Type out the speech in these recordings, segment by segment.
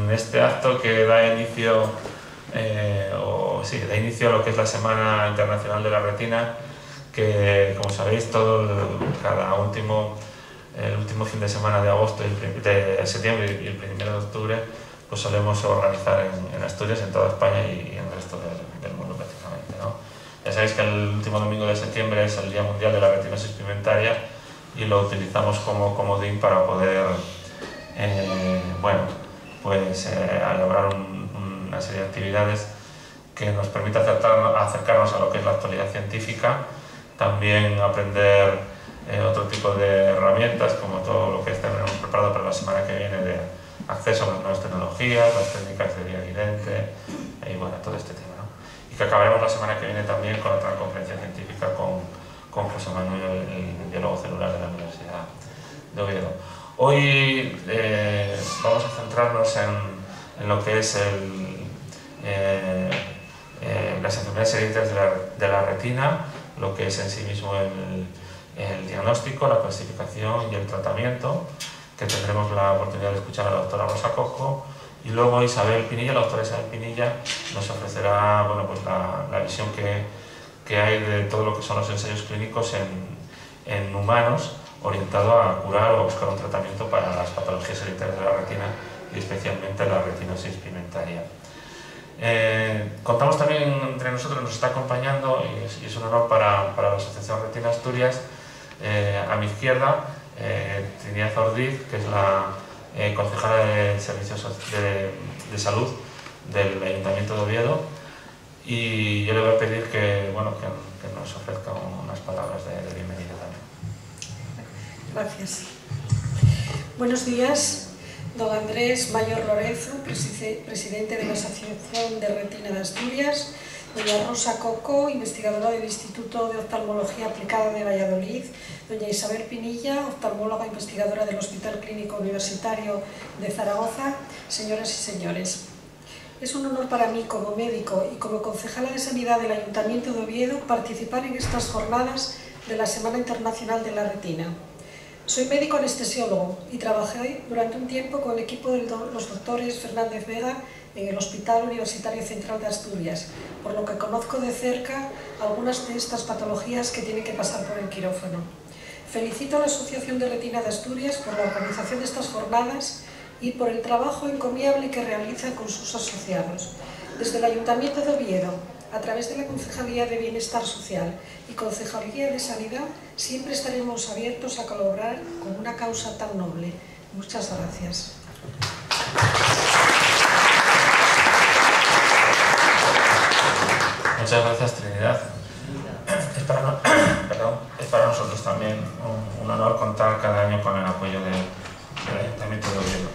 en este acto que da inicio, da inicio a lo que es la Semana Internacional de la Retina, que, como sabéis, el último fin de semana de agosto, de septiembre y el 1 de octubre, pues solemos organizar en Asturias, en toda España y en el resto del mundo prácticamente, ¿no? Ya sabéis que el último domingo de septiembre es el Día Mundial de la Retinosis Pigmentaria y lo utilizamos como comodín para poder elaborar una serie de actividades que nos permita acercarnos a lo que es la actualidad científica, también aprender otro tipo de herramientas, como todo lo que tenemos preparado para la semana que viene de acceso a las nuevas tecnologías, las técnicas de vía evidente y bueno, todo este tema, ¿no? Y que acabaremos la semana que viene también con otra conferencia científica con José Manuel, el biólogo celular de la Universidad de Oviedo. Hoy vamos a centrarnos en lo que es las enfermedades hereditarias de la retina, lo que es en sí mismo el diagnóstico, la clasificación y el tratamiento, que tendremos la oportunidad de escuchar a la doctora Rosa Coco, y luego Isabel Pinilla, la doctora Isabel Pinilla, nos ofrecerá la visión que hay de todo lo que son los ensayos clínicos en humanos, orientado a curar o buscar un tratamiento para las patologías hereditarias de la retina y especialmente la retinosis pigmentaria. Contamos también entre nosotros, nos está acompañando, y es un honor para la Asociación Retina Asturias, a mi izquierda, Trinidad Ordiz, que es la concejala de Servicios de Salud del Ayuntamiento de Oviedo, y yo le voy a pedir que nos ofrezca unas palabras de bienvenida también. Gracias. Buenos días, don Andrés Mayor Lorenzo, presidente de la Asociación de Retina de Asturias, doña Rosa Coco, investigadora del Instituto de Oftalmología Aplicada de Valladolid, doña Isabel Pinilla, oftalmóloga investigadora del Hospital Clínico Universitario de Zaragoza, señoras y señores. Es un honor para mí, como médico y como concejala de Sanidad del Ayuntamiento de Oviedo, participar en estas jornadas de la Semana Internacional de la Retina. Soy médico anestesiólogo y trabajé durante un tiempo con el equipo de los doctores Fernández Vega en el Hospital Universitario Central de Asturias, por lo que conozco de cerca algunas de estas patologías que tienen que pasar por el quirófano. Felicito a la Asociación de Retina de Asturias por la organización de estas jornadas y por el trabajo encomiable que realiza con sus asociados. Desde el Ayuntamiento de Oviedo, a través de la Concejalía de Bienestar Social y Concejalía de Sanidad, siempre estaremos abiertos a colaborar con una causa tan noble. Muchas gracias. Muchas gracias, Trinidad. Es para nosotros también un honor contar cada año con el apoyo del Ayuntamiento de Oviedo.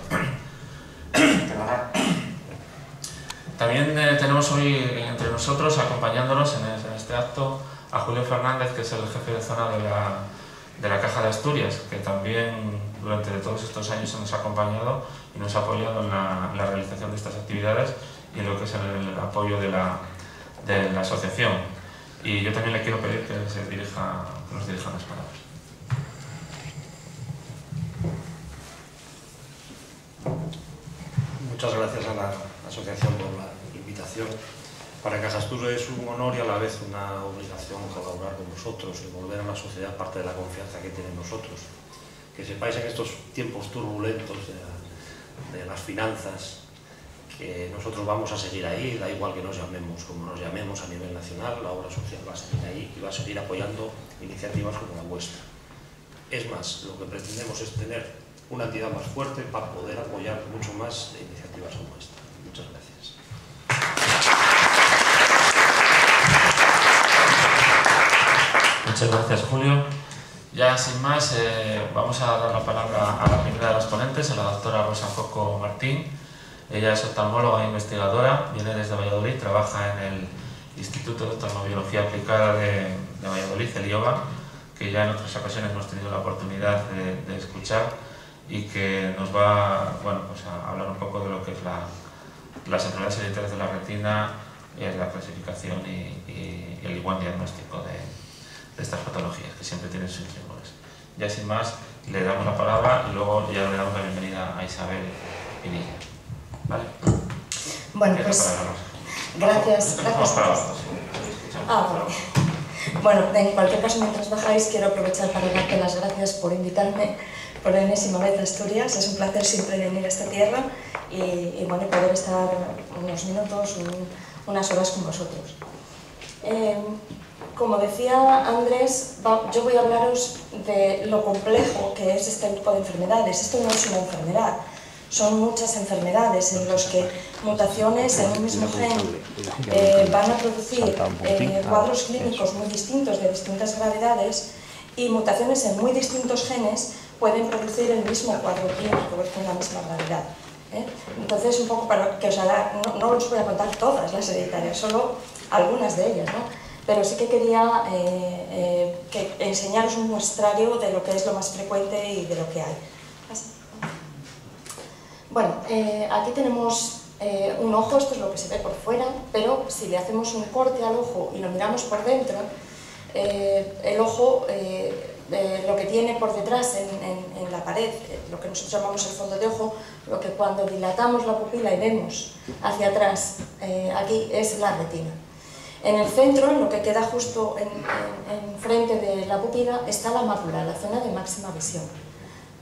También tenemos hoy entre nosotros, acompañándonos en este acto, a Julio Fernández, que es el jefe de zona de la Caja de Asturias, que también durante todos estos años nos ha acompañado y nos ha apoyado en la realización de estas actividades y en lo que es el apoyo de la asociación. Y yo también le quiero pedir que nos dirija las palabras. Muchas gracias a la asociación por la invitación. Para Caja Asturias es un honor y a la vez una obligación colaborar con vosotros y volver a la sociedad parte de la confianza que tienen nosotros. Que sepáis en estos tiempos turbulentos de las finanzas que nosotros vamos a seguir ahí, da igual que nos llamemos como nos llamemos a nivel nacional, la obra social va a seguir ahí y va a seguir apoyando iniciativas como la vuestra. Es más, lo que pretendemos es tener una entidad más fuerte para poder apoyar mucho más iniciativas como esta. Muchas gracias. Muchas gracias, Julio. Ya sin más, vamos a dar la palabra a la primera de las ponentes, a la doctora Rosa Coco Martín. Ella es oftalmóloga e investigadora, viene desde Valladolid, trabaja en el Instituto de Oftalmobiología Aplicada de Valladolid, el IOVA, que ya en otras ocasiones hemos tenido la oportunidad de escuchar y que nos va a hablar un poco de lo que es las enfermedades hereditarias de la retina, la clasificación y el buen diagnóstico de estas patologías, que siempre tienen sus símbolos. Ya sin más, le damos la palabra y luego ya le damos la bienvenida a Isabel Pinilla. ¿Vale? Bueno, pues gracias. Vale. Bueno, en cualquier caso, mientras bajáis, quiero aprovechar para darte las gracias por invitarme por enésima vez a Asturias. Es un placer siempre venir a esta tierra y bueno, poder estar unos minutos, unas horas con vosotros. Como decía Andrés, yo voy a hablaros de lo complejo que es este tipo de enfermedades. Esto no es una enfermedad, son muchas enfermedades en las que mutaciones en un mismo gen van a producir cuadros clínicos muy distintos, de distintas gravedades, y mutaciones en muy distintos genes pueden producir el mismo cuadro clínico con la misma gravedad. Entonces, un poco para que os haga, no os voy a contar todas las hereditarias, solo algunas de ellas, ¿no? Pero sí que quería enseñaros un muestrario de lo que es lo más frecuente y de lo que hay. Bueno, aquí tenemos un ojo, esto es lo que se ve por fuera, pero si le hacemos un corte al ojo y lo miramos por dentro, el ojo lo que tiene por detrás en la pared, lo que nosotros llamamos el fondo de ojo, lo que cuando dilatamos la pupila y vemos hacia atrás, aquí es la retina. En el centro, en lo que queda justo en frente de la pupila, está la mácula, la zona de máxima visión,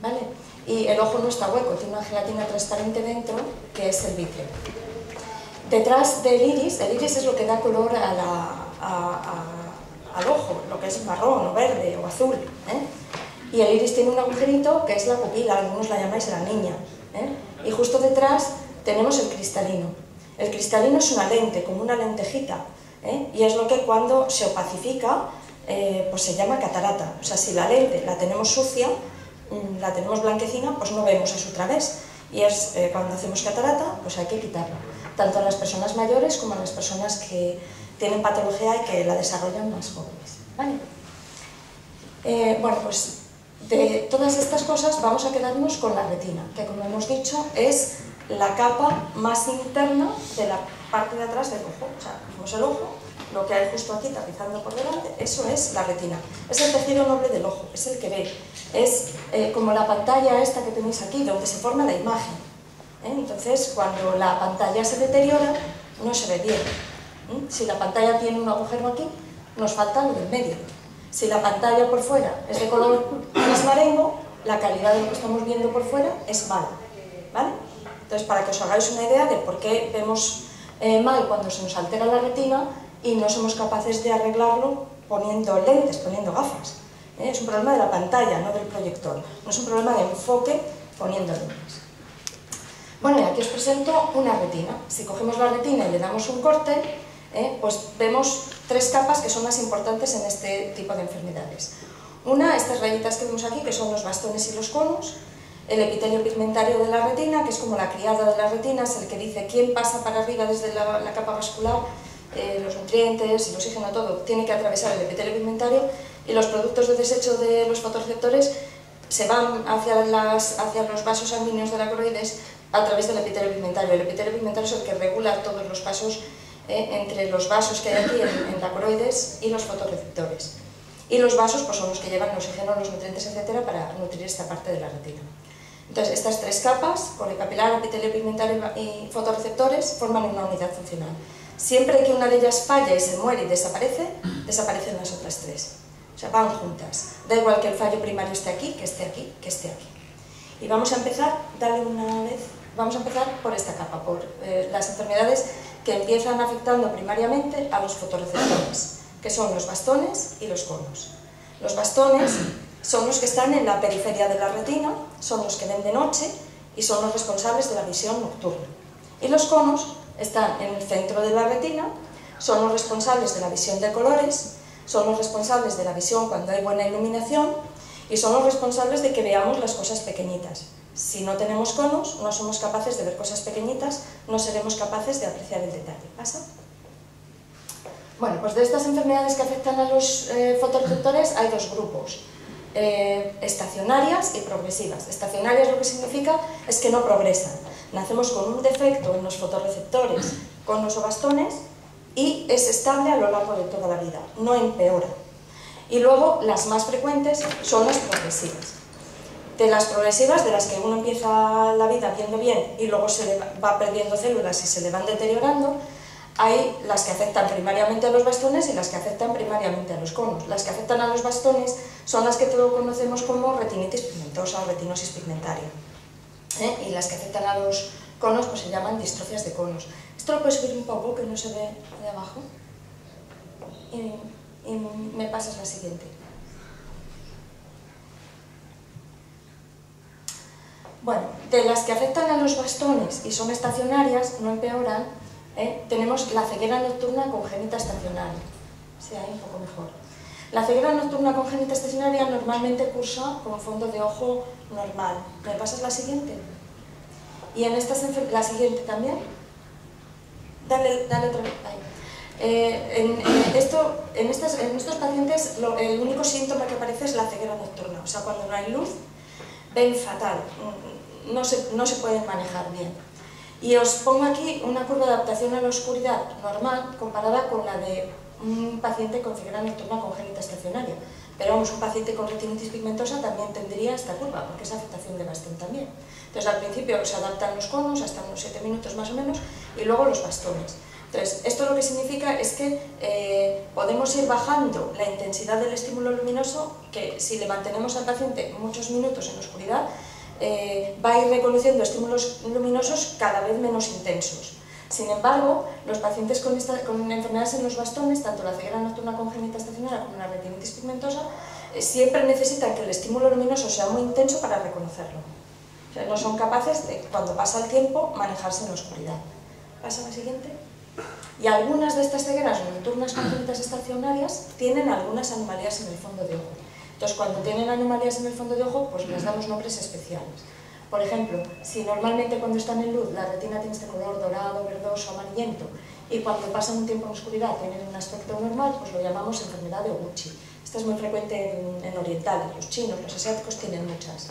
¿vale? Y el ojo no está hueco, tiene una gelatina transparente dentro, que es el vítreo. Detrás del iris, el iris es lo que da color al ojo, lo que es marrón o verde o azul, y el iris tiene un agujerito que es la pupila, algunos la llamáis la niña, y justo detrás tenemos el cristalino. El cristalino es una lente, como una lentejita, y es lo que cuando se opacifica pues se llama catarata. O sea, si la lente la tenemos sucia, la tenemos blanquecina, pues no vemos a su través, y es cuando hacemos catarata, pues hay que quitarla, tanto a las personas mayores como a las personas que tienen patología y que la desarrollan más jóvenes, ¿vale? Bueno, pues de todas estas cosas vamos a quedarnos con la retina, que como hemos dicho es la capa más interna de la parte de atrás del ojo. O sea, cogemos el ojo, lo que hay justo aquí tapizando por delante, eso es la retina. Es el tejido noble del ojo, es el que ve. Es como la pantalla esta que tenéis aquí, donde se forma la imagen. Entonces, cuando la pantalla se deteriora, no se ve bien. Si la pantalla tiene un agujero aquí, nos falta lo del medio. Si la pantalla por fuera es de color masmarengo, la calidad de lo que estamos viendo por fuera es mala, ¿vale? Entonces, para que os hagáis una idea de por qué vemos mal cuando se nos altera la retina y no somos capaces de arreglarlo poniendo lentes, poniendo gafas. Es un problema de la pantalla, no del proyector. No es un problema de enfoque poniendo lentes. Bueno, y aquí os presento una retina. Si cogemos la retina y le damos un corte, pues vemos tres capas que son más importantes en este tipo de enfermedades. Una, estas rayitas que vemos aquí, que son los bastones y los conos. El epitelio pigmentario de la retina, que es como la criada de la retina, es el que dice quién pasa para arriba desde la capa vascular, los nutrientes, el oxígeno, todo, tiene que atravesar el epitelio pigmentario, y los productos de desecho de los fotorreceptores se van hacia los vasos sanguíneos de la coroides a través del epitelio pigmentario. El epitelio pigmentario es el que regula todos los pasos entre los vasos que hay aquí en la coroides y los fotorreceptores. Y los vasos pues, son los que llevan el oxígeno, los nutrientes, etcétera, para nutrir esta parte de la retina. Entonces, estas tres capas, coricapilar, epitelio pigmentario y fotorreceptores, forman una unidad funcional. Siempre que una de ellas falla y se muere y desaparece, desaparecen las otras tres. O sea, van juntas. Da igual que el fallo primario esté aquí, que esté aquí, que esté aquí. Y vamos a empezar, vamos a empezar por esta capa, por las enfermedades que empiezan afectando primariamente a los fotorreceptores, que son los bastones y los conos. Los bastones son los que están en la periferia de la retina, son los que ven de noche y son los responsables de la visión nocturna. Y los conos están en el centro de la retina, son los responsables de la visión de colores, son los responsables de la visión cuando hay buena iluminación y son los responsables de que veamos las cosas pequeñitas. Si no tenemos conos, no somos capaces de ver cosas pequeñitas, no seremos capaces de apreciar el detalle. ¿Pasa? Bueno, pues de estas enfermedades que afectan a los fotorreceptores hay dos grupos, estacionarias y progresivas. Estacionarias lo que significa es que no progresan. Nacemos con un defecto en los fotorreceptores, conos o bastones, y es estable a lo largo de toda la vida, no empeora. Y luego las más frecuentes son las progresivas. De las progresivas, de las que uno empieza la vida viendo bien y luego se le va perdiendo células y se le van deteriorando, hay las que afectan primariamente a los bastones y las que afectan primariamente a los conos. Las que afectan a los bastones son las que todos conocemos como retinitis pigmentosa o retinosis pigmentaria. Y las que afectan a los conos pues se llaman distrofias de conos. Esto lo puedes subir un poco, que no se ve de abajo. Y me pasas la siguiente. Bueno, de las que afectan a los bastones y son estacionarias, no empeoran, tenemos la ceguera nocturna congénita estacionaria. Sí, ahí un poco mejor. La ceguera nocturna congénita estacionaria normalmente cursa con fondo de ojo normal. ¿Me pasas la siguiente? Y en estas la siguiente también. Dale otra vez. Ahí. En estos pacientes el único síntoma que aparece es la ceguera nocturna. O sea, cuando no hay luz, ven fatal, no se pueden manejar bien. Y os pongo aquí una curva de adaptación a la oscuridad normal comparada con la de un paciente con ceguera nocturna congénita estacionaria. Pero vamos, un paciente con retinitis pigmentosa también tendría esta curva, porque es afectación de bastón también. Entonces al principio se adaptan los conos hasta unos 7 minutos más o menos y luego los bastones. Entonces, esto lo que significa es que podemos ir bajando la intensidad del estímulo luminoso, que si le mantenemos al paciente muchos minutos en oscuridad, va a ir reconociendo estímulos luminosos cada vez menos intensos. Sin embargo, los pacientes con enfermedades en los bastones, tanto la ceguera nocturna congénita estacionaria como la retinitis pigmentosa, siempre necesitan que el estímulo luminoso sea muy intenso para reconocerlo. O sea, no son capaces de, cuando pasa el tiempo, manejarse en la oscuridad. ¿Pasa la siguiente? Y algunas de estas cegueras nocturnas congénitas estacionarias tienen algunas anomalías en el fondo de ojo. Entonces, cuando tienen anomalías en el fondo de ojo, pues les damos nombres especiales. Por ejemplo, si normalmente cuando están en luz la retina tiene este color dorado, verdoso, amarillento, y cuando pasan un tiempo en oscuridad tienen un aspecto normal, pues lo llamamos enfermedad de Oguchi. Esta es muy frecuente en orientales, los chinos, los asiáticos tienen muchas.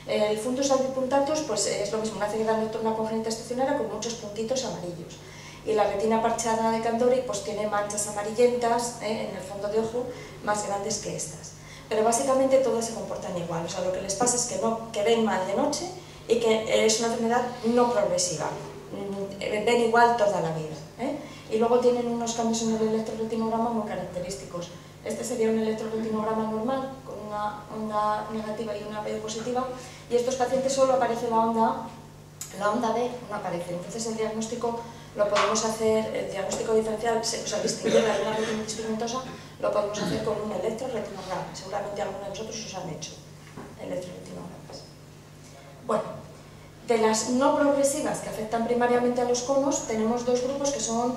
El fundus albipuntatus pues es lo mismo, una ceguera nocturna congénita estacionaria con muchos puntitos amarillos. Y la retina parchada de Candori pues tiene manchas amarillentas en el fondo de ojo más grandes que estas. Pero básicamente todas se comportan igual, o sea, lo que les pasa es que ven mal de noche y que es una enfermedad no progresiva, ven igual toda la vida. Y luego tienen unos cambios en el electroretinograma muy característicos. Este sería un electroretinograma normal, con una onda negativa y una B positiva, y estos pacientes solo aparece la onda B, no aparece. Entonces el diagnóstico lo podemos hacer, el diagnóstico diferencial, o sea, distinguir la de una retinitis pigmentosa, lo podemos hacer con un electroretinograma. Seguramente algunos de vosotros os han hecho electroretinogramas. Bueno, de las no progresivas que afectan primariamente a los conos, tenemos dos grupos que son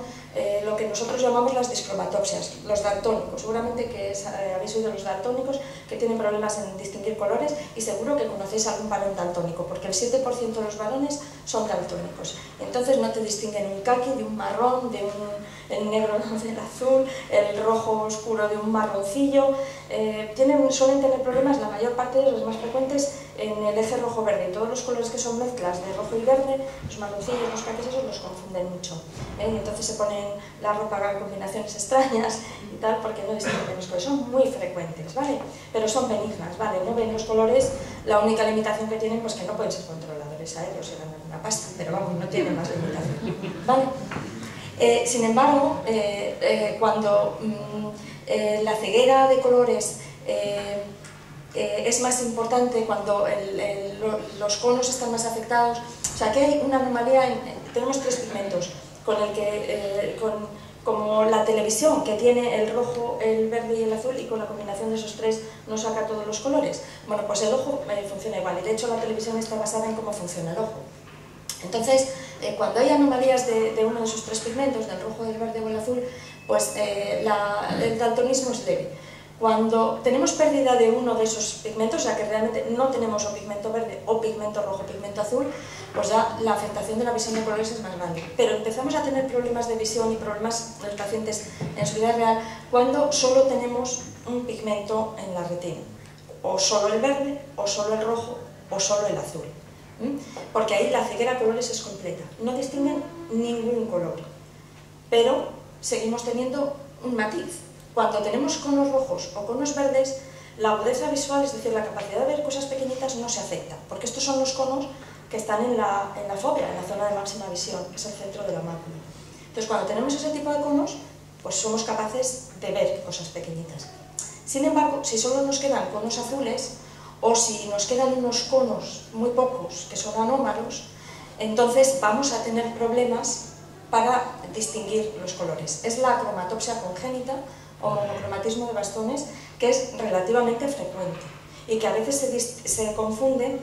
lo que nosotros llamamos las discromatopsias, los daltónicos. Seguramente que habéis oído los daltónicos, que tienen problemas en distinguir colores, y seguro que conocéis algún varón daltónico, porque el 7% de los varones son daltónicos. Entonces no te distinguen un caqui de un marrón, el negro del azul, el rojo oscuro de un marroncillo. Suelen tener problemas, la mayor parte de los más frecuentes, en el eje rojo-verde. Todos los colores que son mezclas de rojo y verde, los marroncillos, los caquis, esos los confunden mucho. Y entonces se ponen la ropa con combinaciones extrañas y tal, porque no distinguen los colores. Son muy frecuentes, ¿vale? Pero son benignas, ¿vale? No ven los colores, la única limitación que tienen, pues que no pueden ser controladores aéreos y ganan una pasta, pero vamos, no tienen más limitación, ¿vale? Sin embargo, cuando la ceguera de colores es más importante, cuando los conos están más afectados, o sea, aquí hay una anomalía, tenemos tres pigmentos, como la televisión, que tiene el rojo, el verde y el azul, y con la combinación de esos tres nos saca todos los colores. Bueno, pues el ojo funciona igual, y de hecho la televisión está basada en cómo funciona el ojo. Entonces, cuando hay anomalías de uno de esos tres pigmentos, del rojo, del verde o el azul, pues el daltonismo es leve. Cuando tenemos pérdida de uno de esos pigmentos, o sea que realmente no tenemos o pigmento verde o pigmento rojo o pigmento azul, pues ya la afectación de la visión de colores es más grande. Pero empezamos a tener problemas de visión y problemas en los pacientes en su vida real cuando solo tenemos un pigmento en la retina, o solo el verde, o solo el rojo, o solo el azul. Porque ahí la ceguera a colores es completa, no distinguen ningún color, pero seguimos teniendo un matiz. Cuando tenemos conos rojos o conos verdes, La agudeza visual, es decir, la capacidad de ver cosas pequeñitas, no se afecta, porque estos son los conos que están en la fóvea, en la zona de máxima visión, que es el centro de la mácula. Entonces, cuando tenemos ese tipo de conos, pues somos capaces de ver cosas pequeñitas. Sin embargo, si solo nos quedan conos azules, o si nos quedan unos conos muy pocos que son anómalos, entonces vamos a tener problemas para distinguir los colores. Es la cromatopsia congénita o monocromatismo de bastones, que es relativamente frecuente y que a veces se confunde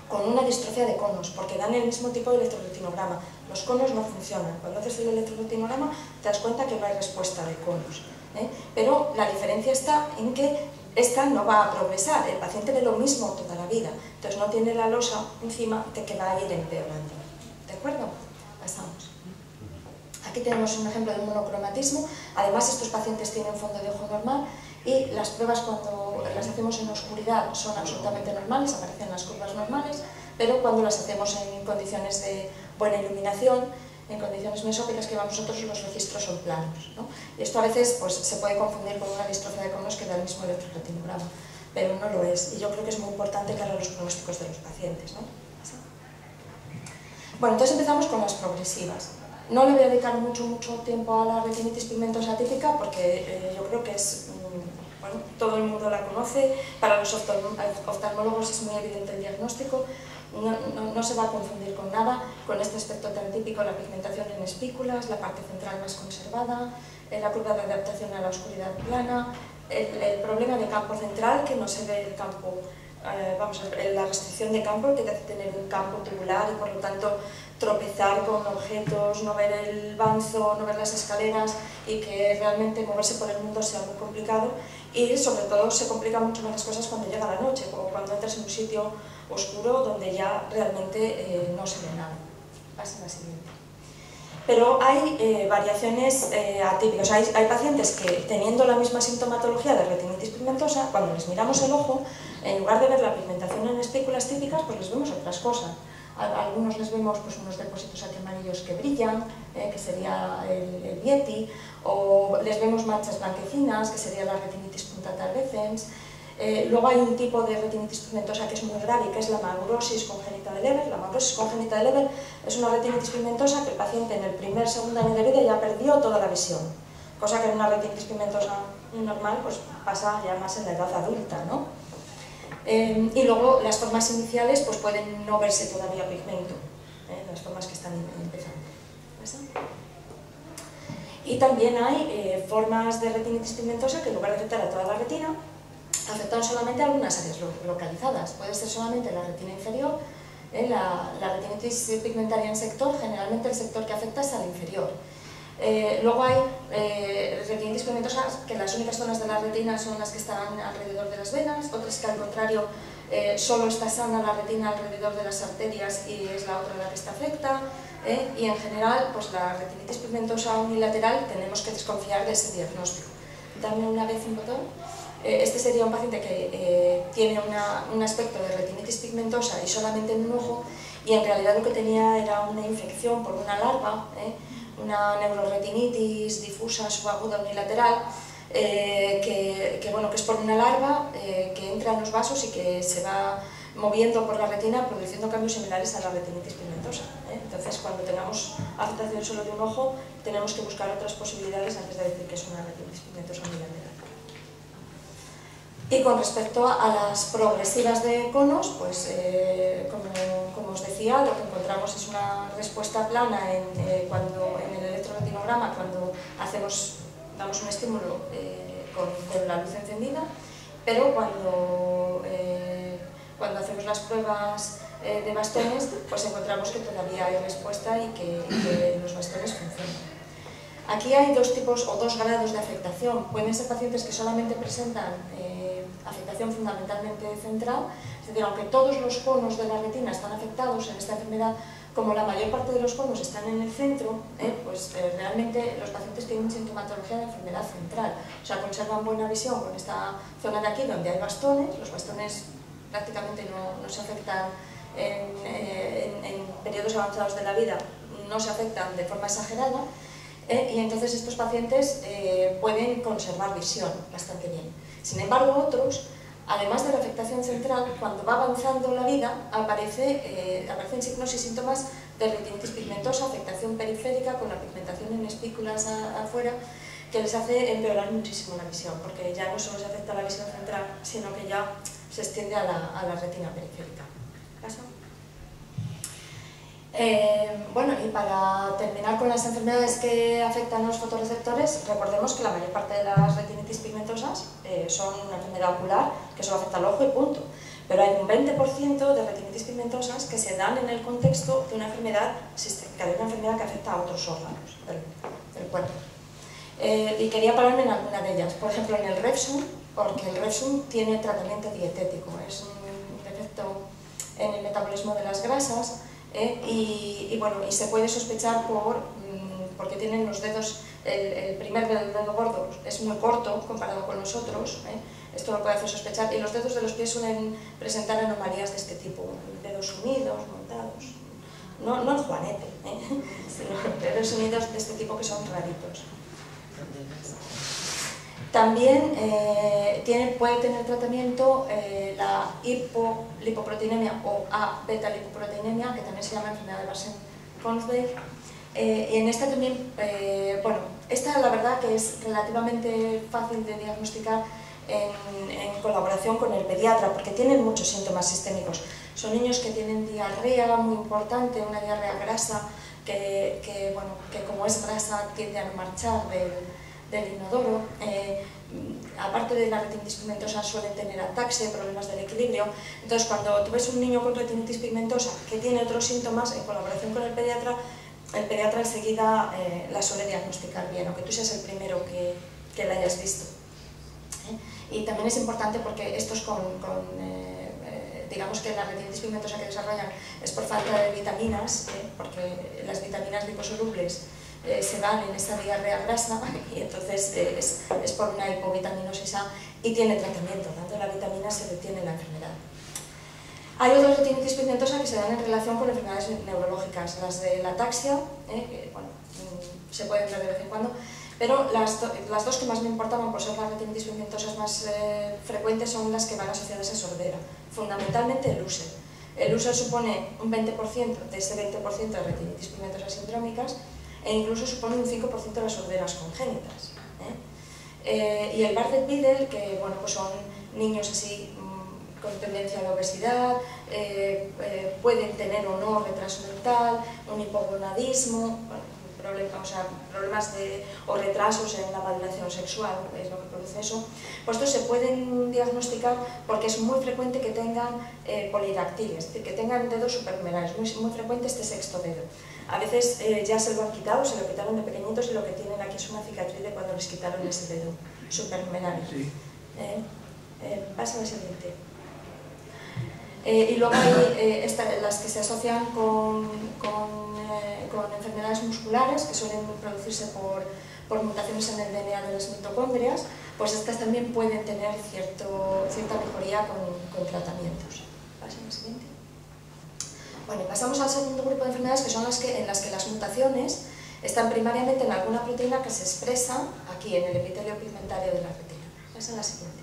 con una distrofia de conos, porque dan el mismo tipo de electroretinograma. Los conos no funcionan. Cuando haces el electroretinograma te das cuenta que no hay respuesta de conos, pero la diferencia está en que esta no va a progresar, el paciente ve lo mismo toda la vida, entonces no tiene la losa encima de que va a ir empeorando. ¿De acuerdo? Pasamos. Aquí tenemos un ejemplo de monocromatismo. Además, estos pacientes tienen fondo de ojo normal y las pruebas, cuando las hacemos en oscuridad, son absolutamente normales, aparecen las curvas normales, pero cuando las hacemos en condiciones de buena iluminación, en condiciones mesópicas que llevamos nosotros, los registros son planos, ¿no? Y esto a veces pues, se puede confundir con una distrofia de conos que da el mismo electroretinograma, pero no lo es. Y yo creo que es muy importante cara a los pronósticos de los pacientes, ¿no? Bueno, entonces empezamos con las progresivas. No le voy a dedicar mucho tiempo a la retinitis pigmentosa típica porque yo creo que es, bueno, todo el mundo la conoce, para los oftalmólogos es muy evidente el diagnóstico, no se va a confundir con nada, con este aspecto tan típico, la pigmentación en espículas, la parte central más conservada, la curva de adaptación a la oscuridad plana, el problema de campo central, que no se ve el campo, vamos a ver, la restricción de campo, que te hace tener un campo tubular y por lo tanto tropezar con objetos, no ver el banzo, no ver las escaleras y que realmente moverse por el mundo sea muy complicado, y sobre todo se complican mucho más las cosas cuando llega la noche o cuando entras en un sitio oscuro donde ya realmente no se ve nada. Pasa a la siguiente. Pero hay variaciones atípicas. Hay pacientes que, teniendo la misma sintomatología de retinitis pigmentosa, cuando les miramos el ojo, en lugar de ver la pigmentación en espículas típicas, pues les vemos otras cosas. A algunos les vemos pues, unos depósitos aquí amarillos que brillan, que sería el Vieti, o les vemos manchas blanquecinas, que sería la retinitis punctata albecens. Luego hay un tipo de retinitis pigmentosa que es muy grave, que es la maurosis congénita de Leber. La maurosis congénita de Leber es una retinitis pigmentosa que el paciente en el segundo año de vida ya perdió toda la visión, cosa que en una retinitis pigmentosa normal pues, pasa ya más en la edad adulta, ¿no? Y luego las formas iniciales pues, pueden no verse todavía pigmento, las formas que están empezando. Y también hay formas de retinitis pigmentosa que en lugar de afectar a toda la retina, afectan solamente a algunas áreas localizadas. Puede ser solamente la retina inferior, la retinitis pigmentaria en sector, generalmente el sector que afecta es al inferior. Luego hay retinitis pigmentosas que las únicas zonas de la retina son las que están alrededor de las venas, otras que al contrario solo está sana la retina alrededor de las arterias y es la otra la que está afecta, y en general pues la retinitis pigmentosa unilateral tenemos que desconfiar de ese diagnóstico. Dame una vez un botón. Este sería un paciente que tiene un aspecto de retinitis pigmentosa y solamente en un ojo, y en realidad lo que tenía era una infección por una larva, una neuroretinitis difusa subaguda unilateral, bueno, que es por una larva que entra en los vasos y que se va moviendo por la retina produciendo cambios similares a la retinitis pigmentosa. Entonces, cuando tengamos afectación solo de un ojo, tenemos que buscar otras posibilidades antes de decir que es una retinitis pigmentosa unilateral. Y con respecto a las progresivas de conos, pues como os decía, lo que encontramos es una respuesta plana en el electroretinograma cuando damos un estímulo con la luz encendida, pero cuando hacemos las pruebas de bastones, pues encontramos que todavía hay respuesta y que los bastones funcionan. Aquí hay dos tipos o dos grados de afectación. Pueden ser pacientes que solamente presentan afectación fundamentalmente central, es decir, aunque todos los conos de la retina están afectados en esta enfermedad, como la mayor parte de los conos están en el centro, pues realmente los pacientes tienen sintomatología de enfermedad central, o sea, conservan buena visión con esta zona de aquí donde hay bastones. Los bastones prácticamente no se afectan en periodos avanzados de la vida, no se afectan de forma exagerada, y entonces estos pacientes pueden conservar visión bastante bien. Sin embargo, otros Además de la afectación central, cuando va avanzando la vida, aparecen signos y síntomas de retinitis pigmentosa, afectación periférica con la pigmentación en espículas afuera, que les hace empeorar muchísimo la visión, porque ya no solo se afecta la visión central, sino que ya se extiende a la retina periférica. ¿Pasa? Bueno, y para terminar con las enfermedades que afectan a los fotorreceptores, recordemos que la mayor parte de las retinitis pigmentosas son una enfermedad ocular que solo afecta al ojo y punto. Pero hay un 20% de retinitis pigmentosas que se dan en el contexto de una enfermedad sistémica, de una enfermedad que afecta a otros órganos del cuerpo. Y quería pararme en alguna de ellas. Por ejemplo, en el Refsum, porque el Refsum tiene tratamiento dietético, es un defecto en el metabolismo de las grasas. Bueno, y se puede sospechar porque tienen los dedos, el primer dedo gordo es muy corto comparado con los otros, esto lo puede hacer sospechar, y los dedos de los pies suelen presentar anomalías de este tipo, dedos unidos, montados, no el juanete, sino dedos unidos de este tipo que son raritos. También puede tener tratamiento la hipolipoproteinemia o A-beta-lipoproteinemia, que también se llama enfermedad de Barsen-Konsberg. Y en esta también, bueno, esta la verdad que es relativamente fácil de diagnosticar en colaboración con el pediatra, porque tienen muchos síntomas sistémicos. Son niños que tienen diarrea muy importante, una diarrea grasa, que como es grasa tiende a no marchar del inodoro. Aparte de la retinitis pigmentosa suelen tener ataxia, problemas del equilibrio. Entonces, cuando tú ves un niño con retinitis pigmentosa que tiene otros síntomas, en colaboración con el pediatra enseguida la suele diagnosticar bien, aunque tú seas el primero que la hayas visto. Y también es importante porque estos digamos que la retinitis pigmentosa que desarrollan es por falta de vitaminas, porque las vitaminas liposolubles se dan en esta diarrea grasa y entonces es por una hipovitaminosis A y tiene tratamiento, dando la vitamina se detiene la enfermedad. Hay otras retinitis pigmentosas que se dan en relación con enfermedades neurológicas, las de la ataxia, que bueno, se pueden ver de vez en cuando, pero las dos que más me importaban por ser las retinitis pigmentosas más frecuentes son las que van asociadas a sordera, fundamentalmente el úser. El úser supone un 20% de ese 20% de retinitis pigmentosas sindrómicas, e incluso supone un 5% de las sorderas congénitas. Y el Bardet-Biedl, que bueno, pues son niños así con tendencia a la obesidad, pueden tener o no retraso mental, un hipogonadismo, problemas o retrasos en la maduración sexual, es lo que produce eso. Pues estos se pueden diagnosticar porque es muy frecuente que tengan polidactilia, es decir, que tengan dedos supernumerales, muy frecuente este sexto dedo. A veces ya se lo han quitado, se lo quitaron de pequeñitos y lo que tienen aquí es una cicatriz de cuando les quitaron ese dedo supernumeral. Sí. Pasa al siguiente. Y luego hay las que se asocian con enfermedades musculares que suelen producirse por mutaciones en el DNA de las mitocondrias, pues estas también pueden tener cierta mejoría con tratamientos. Pasa al siguiente. Bueno, y pasamos al segundo grupo de enfermedades, que son en las que las mutaciones están primariamente en alguna proteína que se expresa aquí en el epitelio pigmentario de la retina. Esa es la siguiente.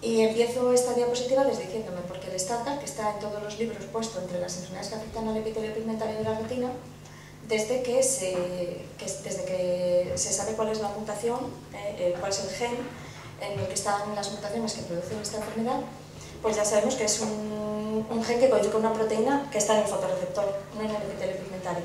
Y empiezo esta diapositiva diciéndome, porque el Stargardt, que está en todos los libros puesto entre las enfermedades que afectan al epitelio pigmentario de la retina, desde que se sabe cuál es la mutación, cuál es el gen en el que están las mutaciones que producen esta enfermedad, pues ya sabemos que es un gen que codifica una proteína que está en el fotorreceptor, no en el epitelio pigmentario.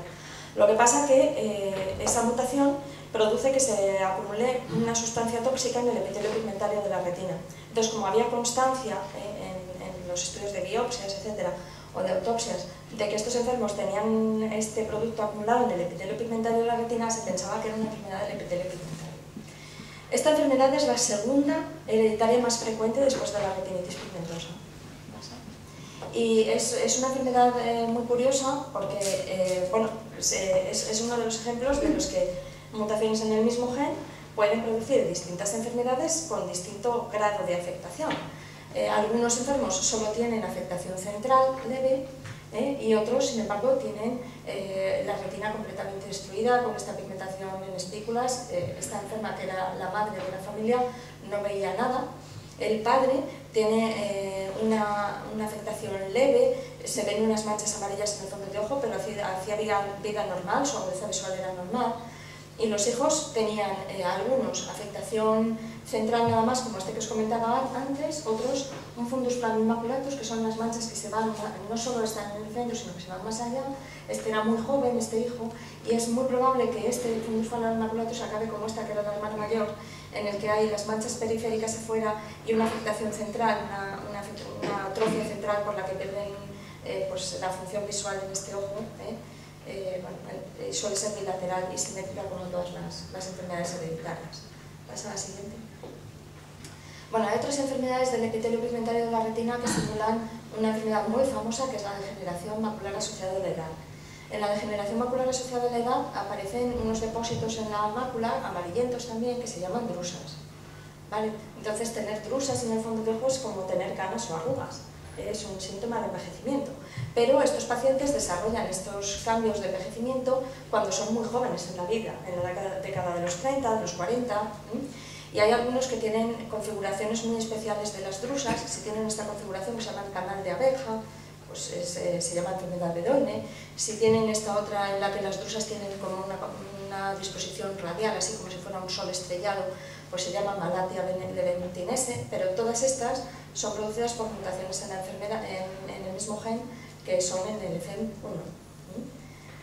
Lo que pasa es que esa mutación produce que se acumule una sustancia tóxica en el epitelio pigmentario de la retina. Entonces, como había constancia en los estudios de biopsias, etcétera, o de autopsias, de que estos enfermos tenían este producto acumulado en el epitelio pigmentario de la retina, se pensaba que era una enfermedad del epitelio pigmentario. Esta enfermedad es la segunda hereditaria más frecuente después de la retinitis pigmentosa. Y es una enfermedad muy curiosa porque bueno, es uno de los ejemplos de los que mutaciones en el mismo gen pueden producir distintas enfermedades con distinto grado de afectación. Algunos enfermos solo tienen afectación central leve y otros, sin embargo, tienen la retina completamente destruida con esta pigmentación en espículas. Esta enferma, que era la madre de la familia, no veía nada. El padre tiene una afectación leve, se ven unas manchas amarillas en el fondo de ojo, pero hacía vida normal, su agudeza visual era normal. Y los hijos tenían algunos afectación central nada más, como este que os comentaba antes, otros un fundus flavomaculatus, que son las manchas que se van, no solo están en el centro, sino que se van más allá. Este era muy joven, este hijo, y es muy probable que este fundus flavomaculatus acabe como esta, que era la hermana mayor, en el que hay las manchas periféricas afuera y una afectación central, una atrofia central por la que pierden pues, la función visual en este ojo. Suele ser bilateral y simétrica como en todas las enfermedades hereditarias. Pasa a la siguiente. Bueno, hay otras enfermedades del epitelio pigmentario de la retina que simulan una enfermedad muy famosa, que es la degeneración macular asociada a la edad. En la degeneración macular asociada a la edad aparecen unos depósitos en la mácula, amarillentos también, que se llaman drusas. ¿Vale? Entonces, tener drusas en el fondo del ojo es como tener canas o arrugas. Es un síntoma de envejecimiento. Pero estos pacientes desarrollan estos cambios de envejecimiento cuando son muy jóvenes en la vida, en la década de los 30, de los 40, y hay algunos que tienen configuraciones muy especiales de las drusas. Si tienen esta configuración que se llama el canal de abeja, pues se llama enfermedad de Doyne. Si tienen esta otra en la que las drusas tienen como una disposición radial, así como si fuera un sol estrellado, pues se llama malatia leventinense, pero todas estas son producidas por mutaciones en la enfermedad, en el mismo gen, que son en el FEM1.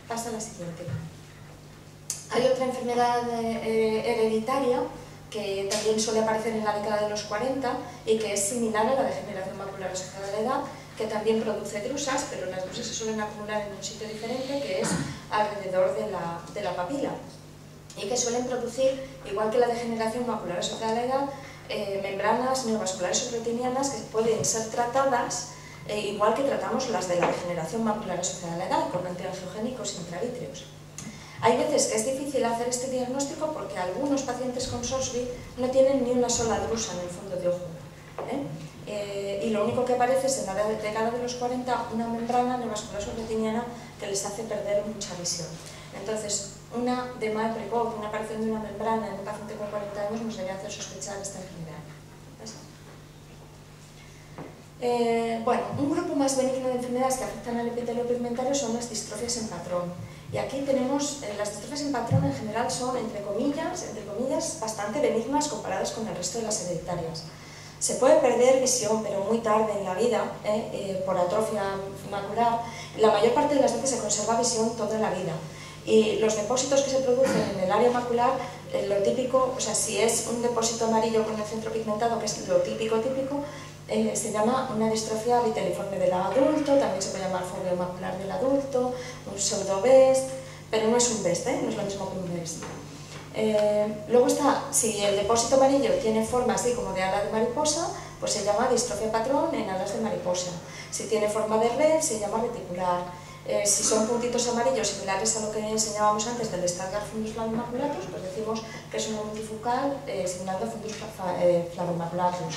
Pasa a la siguiente. Hay otra enfermedad hereditaria que también suele aparecer en la década de los 40 y que es similar a la degeneración macular asociada a la edad, que también produce drusas, pero las drusas se suelen acumular en un sitio diferente, que es alrededor de la papila, y que suelen producir, igual que la degeneración macular asociada a la edad, membranas neovasculares subretinianas que pueden ser tratadas igual que tratamos las de la degeneración macular asociada a la edad, con antiangiogénicos intravítreos. Hay veces que es difícil hacer este diagnóstico porque algunos pacientes con SORSBI no tienen ni una sola drusa en el fondo de ojo. Y lo único que aparece es en la década de los 40 una membrana neovascular subretiniana que les hace perder mucha visión. Entonces, una DMAE precoz, una aparición de una membrana en un paciente con 40 años nos debe hacer sospechar esta enfermedad. Bueno, un grupo más benigno de enfermedades que afectan al epitelio pigmentario son las distrofias en patrón. Y aquí tenemos, las distrofias en patrón en general son, entre comillas, bastante benignas comparadas con el resto de las hereditarias. Se puede perder visión, pero muy tarde en la vida, por atrofia macular. La mayor parte de las veces se conserva visión toda la vida. Y los depósitos que se producen en el área macular, lo típico, o sea, si es un depósito amarillo con el centro pigmentado, que es lo típico, se llama una distrofia viteliforme del adulto, también se puede llamar fobia macular del adulto, un pseudo-BEST, pero no es un BEST, no es lo mismo que un BEST. Luego está, si el depósito amarillo tiene forma así como de ala de mariposa, pues se llama distrofia patrón en alas de mariposa. Si tiene forma de red, se llama reticular. Si son puntitos amarillos similares a lo que enseñábamos antes del Stargardt fundus flavomaculatus, pues decimos que es una multifocal simulando fundus flavomaculatus.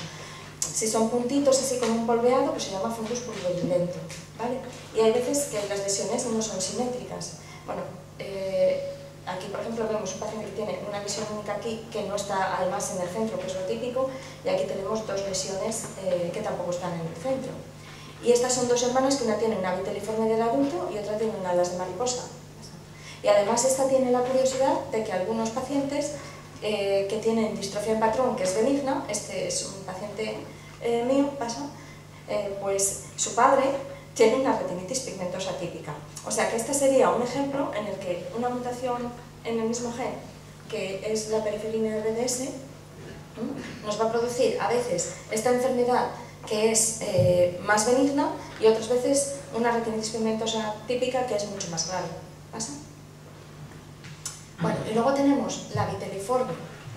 Si son puntitos así como un polveado, pues se llama fundus purulento, ¿vale? Y hay veces que las lesiones no son simétricas. Bueno, aquí por ejemplo vemos un paciente que tiene una lesión única aquí que no está además en el centro, que es lo típico, y aquí tenemos dos lesiones que tampoco están en el centro. Y estas son dos hermanas, que una tiene una viteliforme del adulto y otra tiene una alas de mariposa. Y además esta tiene la curiosidad de que algunos pacientes que tienen distrofia en patrón, que es benigna, este es un paciente mío, pues su padre tiene una retinitis pigmentosa típica. O sea que este sería un ejemplo en el que una mutación en el mismo gen, que es la periferina RDS, nos va a producir a veces esta enfermedad que es más benigna y otras veces una retinitis pigmentosa típica que es mucho más grave. ¿Pasa? Bueno, y luego tenemos la viteliforme,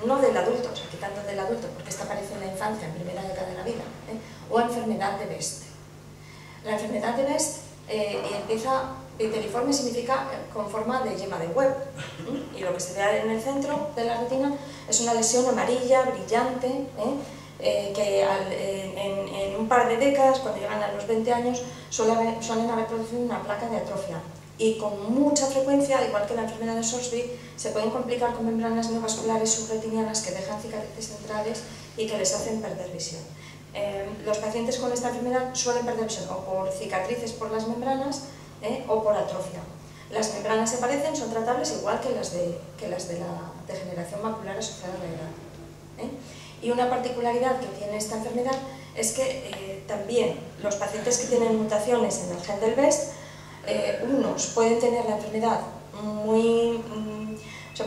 no del adulto, o sea, quitando del adulto, porque esta aparece en la infancia, en primera década de la vida, o enfermedad de Best. La enfermedad de Best empieza, viteliforme significa con forma de yema de huevo, y lo que se ve en el centro de la retina es una lesión amarilla, brillante, que en un par de décadas, cuando llegan a los 20 años, suelen haber producido una placa de atrofia. Y con mucha frecuencia, igual que la enfermedad de SORSBI, se pueden complicar con membranas neovasculares subretinianas que dejan cicatrices centrales y que les hacen perder visión. Los pacientes con esta enfermedad suelen perder visión o por cicatrices por las membranas o por atrofia. Las membranas se parecen, son tratables igual que las de la degeneración macular asociada a la edad. Y una particularidad que tiene esta enfermedad es que también los pacientes que tienen mutaciones en el gen del BEST, unos pueden tener la enfermedad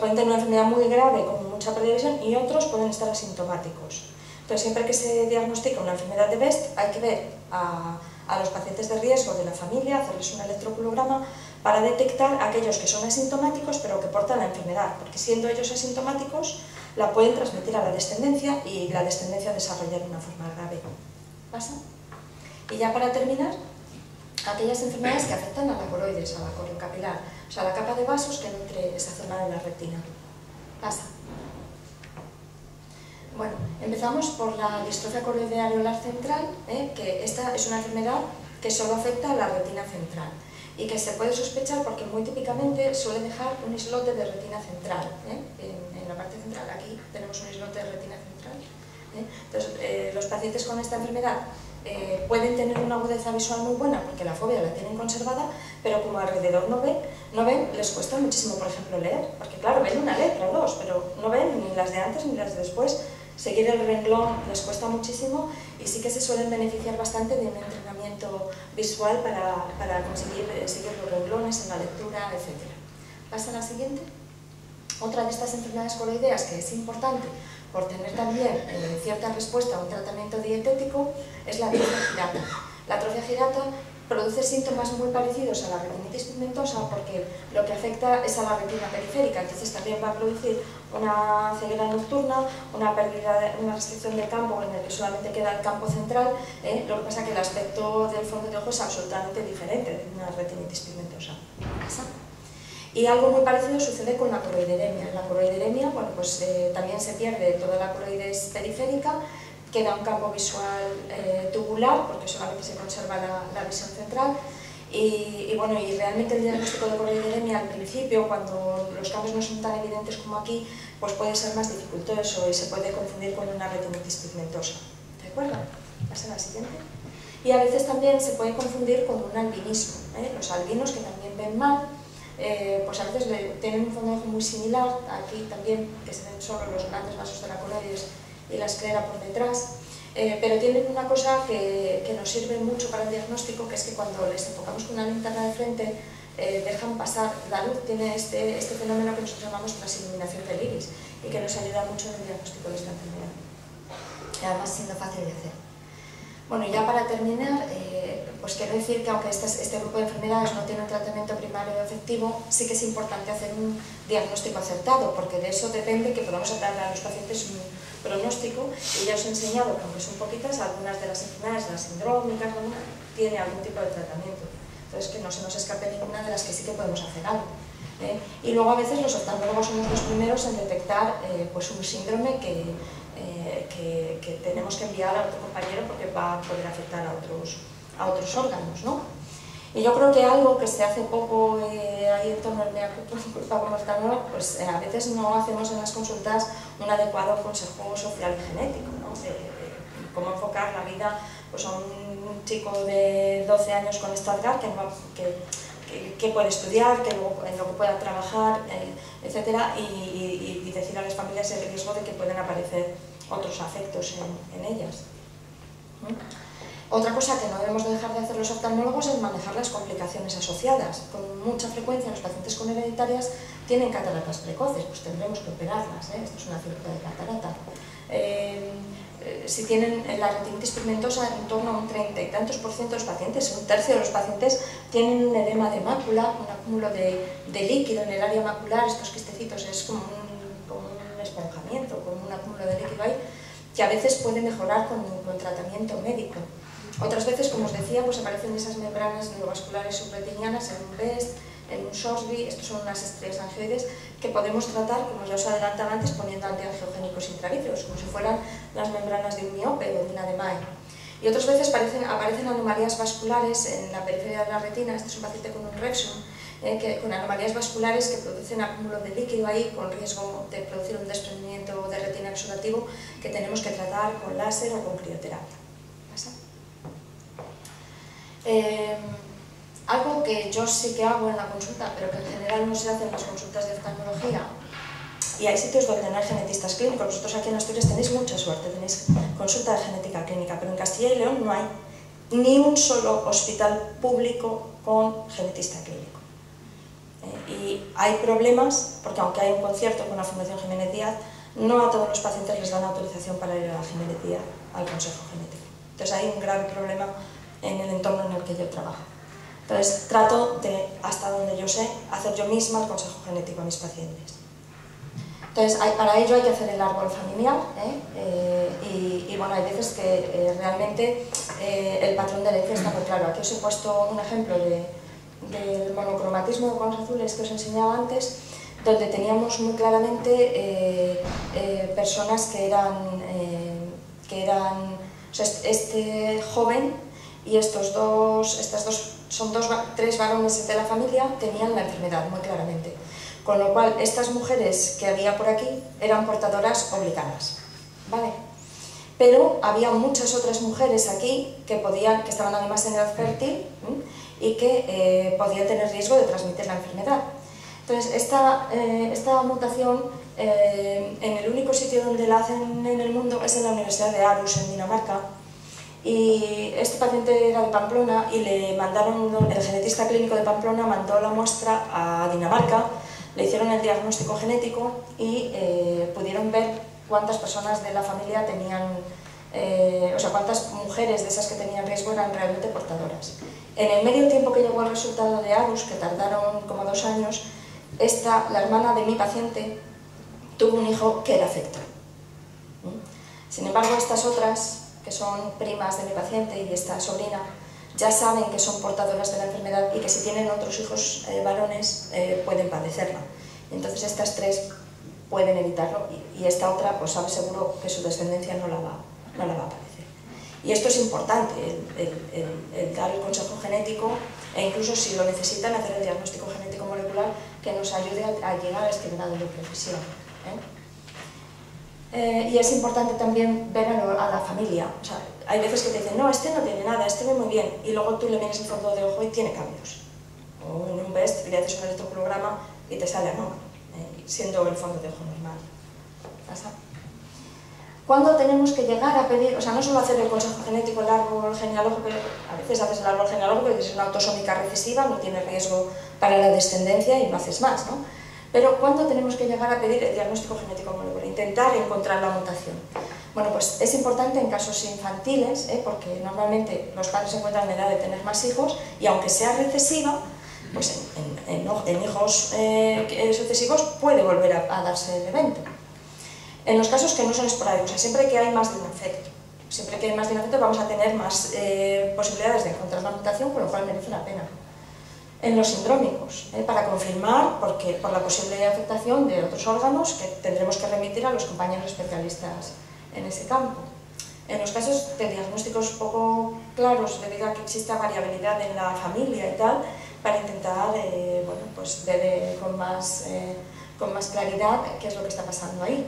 pueden tener una enfermedad muy grave con mucha pérdida de visión y otros pueden estar asintomáticos. Entonces, siempre que se diagnostica una enfermedad de BEST, hay que ver a los pacientes de riesgo de la familia, hacerles un electroculograma para detectar aquellos que son asintomáticos pero que portan la enfermedad, porque siendo ellos asintomáticos la pueden transmitir a la descendencia y la descendencia desarrollar una forma grave. ¿Pasa? Y ya para terminar, aquellas enfermedades que afectan a la coroides, a la coriocapilar, o sea, la capa de vasos que nutre esa zona de la retina. Pasa. Bueno, empezamos por la distrofia coroide areolar central, que esta es una enfermedad que solo afecta a la retina central y que se puede sospechar porque muy típicamente suele dejar un islote de retina central. En la parte central, aquí tenemos un islote de retina central. Entonces, los pacientes con esta enfermedad pueden tener una agudeza visual muy buena porque la fobia la tienen conservada, pero como alrededor no ven, les cuesta muchísimo, por ejemplo, leer, porque claro, ven una letra o dos, pero no ven ni las de antes ni las de después. Seguir el renglón les cuesta muchísimo y sí que se suelen beneficiar bastante de un entrenamiento visual para conseguir seguir los renglones en la lectura, etc. ¿Pasa a la siguiente? Otra de estas enfermedades coroideas que es importante por tener también cierta respuesta a un tratamiento dietético es la atrofia girata. La atrofia girata produce síntomas muy parecidos a la retinitis pigmentosa porque lo que afecta es a la retina periférica, entonces también va a producir una ceguera nocturna, una restricción del campo en el que solamente queda el campo central, lo que pasa es que el aspecto del fondo de ojo es absolutamente diferente de una retinitis pigmentosa. Y algo muy parecido sucede con la coroideremia. En la coroideremia, bueno, pues, también se pierde toda la coroides periférica, queda un campo visual tubular, porque solamente se conserva la visión central, y realmente el diagnóstico de coroideremia al principio, cuando los cambios no son tan evidentes como aquí, pues puede ser más dificultoso y se puede confundir con una retinitis pigmentosa. ¿De acuerdo? Pasa a la siguiente. Y a veces también se puede confundir con un albinismo. Los albinos, que también ven mal, pues a veces tienen un fondo de ojo muy similar, aquí también, que se ven solo los grandes vasos de la coroides y la esclera por detrás, pero tienen una cosa que nos sirve mucho para el diagnóstico, que es que cuando les enfocamos con una linterna de frente dejan pasar la luz, tiene este fenómeno que nosotros llamamos transiluminación del iris y que nos ayuda mucho en el diagnóstico de esta enfermedad, además siendo fácil de hacer. Bueno, y ya para terminar, pues quiero decir que aunque este grupo de enfermedades no tiene un tratamiento primario efectivo, sí que es importante hacer un diagnóstico acertado, porque de eso depende que podamos dar a los pacientes un pronóstico, y ya os he enseñado, que aunque son poquitas, algunas de las enfermedades, las sindrómicas, tiene algún tipo de tratamiento. Entonces, que no se nos escape ninguna de las que sí que podemos hacer algo. Y luego a veces los oftalmólogos somos los primeros en detectar pues un síndrome que tenemos que enviar a otro compañero porque va a poder afectar a otros órganos, ¿no? Y yo creo que algo que se hace poco ahí en torno al mea culpa como oftalmólogo, pues a veces no hacemos en las consultas un adecuado consejo social y genético, ¿no? De cómo enfocar la vida pues, a un chico de 12 años con Stargardt que puede estudiar, en lo que pueda trabajar, etcétera, y decir a las familias el riesgo de que pueden aparecer otros afectos en ellas. Otra cosa que no debemos dejar de hacer los oftalmólogos es manejar las complicaciones asociadas. Con mucha frecuencia los pacientes con hereditarias tienen cataratas precoces, pues tendremos que operarlas, esto es una cirugía de catarata. Si tienen la retinitis pigmentosa, en torno a un 30 y tantos % de los pacientes, un tercio de los pacientes tienen un edema de mácula, un acúmulo de líquido en el área macular, estos quistecitos es como un esponjamiento, como un acúmulo de líquido ahí, que a veces puede mejorar con tratamiento médico. Otras veces, como os decía, pues aparecen esas membranas neovasculares subretinianas en un BEST, en un SORSBI, estos son unas estrellas angioides que podemos tratar, como ya os adelantaba antes, poniendo antiangiogénicos intravítreos, como si fueran las membranas de un miope o de una DMAE. Y otras veces aparecen anomalías vasculares en la periferia de la retina, este es un paciente con un Refsum, con anomalías vasculares que producen acúmulo de líquido ahí, con riesgo de producir un desprendimiento de retina exudativo que tenemos que tratar con láser o con crioterapia. Algo que yo sí que hago en la consulta, pero que en general no se hace en las consultas de oftalmología, y hay sitios donde no hay genetistas clínicos. Vosotros aquí en Asturias tenéis mucha suerte, tenéis consulta de genética clínica, pero en Castilla y León no hay ni un solo hospital público con genetista clínico. Y hay problemas, porque aunque hay un concierto con la Fundación Jiménez Díaz, no a todos los pacientes les dan autorización para ir a la Jiménez Díaz, al Consejo Genético. Entonces hay un grave problema en el entorno en el que yo trabajo. Entonces trato de, hasta donde yo sé, hacer yo misma el consejo genético a mis pacientes. Entonces para ello hay que hacer el árbol familiar, y bueno, hay veces que realmente el patrón de herencia está muy claro. Aquí os he puesto un ejemplo del monocromatismo de conos azules que os enseñaba antes, donde teníamos muy claramente personas que eran o sea, este joven y tres varones de la familia tenían la enfermedad muy claramente, con lo cual estas mujeres que había por aquí eran portadoras obligadas, ¿vale? Pero había muchas otras mujeres aquí que estaban además en edad fértil y que podían tener riesgo de transmitir la enfermedad. Entonces esta mutación en el único sitio donde la hacen en el mundo es en la Universidad de Aarhus, en Dinamarca. Y este paciente era de Pamplona y el genetista clínico de Pamplona mandó la muestra a Dinamarca, le hicieron el diagnóstico genético y pudieron ver cuántas personas de la familia tenían, o sea, cuántas mujeres de esas que tenían riesgo eran realmente portadoras. En el medio tiempo que llegó el resultado de Aarhus, que tardaron como 2 años, la hermana de mi paciente tuvo un hijo que era afecto. Sin embargo, estas otras, que son primas de mi paciente y esta sobrina, ya saben que son portadoras de la enfermedad y que si tienen otros hijos varones pueden padecerla. Entonces estas 3 pueden evitarlo y esta otra pues sabe seguro que su descendencia no la va a padecer. Y esto es importante, el dar el consejo genético e incluso si lo necesitan hacer el diagnóstico genético molecular que nos ayude a llegar a este grado de precisión. Y es importante también ver a la familia. O sea, hay veces que te dicen, no, este no tiene nada, este ve muy bien, y luego tú le vienes el fondo de ojo y tiene cambios. O en un BEST le haces un electrocardiograma y te sale anómalo, siendo el fondo de ojo normal. ¿Pasa? ¿Cuándo tenemos que llegar a pedir, o sea, no solo hacer el consejo genético, el árbol genealógico, a veces haces el árbol genealógico y es una autosómica recesiva, no tiene riesgo para la descendencia y no haces más, ¿no? Pero ¿cuándo tenemos que llegar a pedir el diagnóstico genético molecular? Intentar encontrar la mutación. Bueno, pues es importante en casos infantiles, porque normalmente los padres se encuentran en edad de tener más hijos y aunque sea recesiva, pues en hijos sucesivos puede volver a darse el evento. En los casos que no son esporádicos, o sea, siempre que hay más de un efecto, vamos a tener más posibilidades de encontrar la mutación, con lo cual merece la pena. En los sindrómicos, para confirmar, porque por la posible afectación de otros órganos que tendremos que remitir a los compañeros especialistas en ese campo. En los casos de diagnósticos poco claros, debido a que exista variabilidad en la familia y tal, para intentar bueno, pues ver con más claridad qué es lo que está pasando ahí.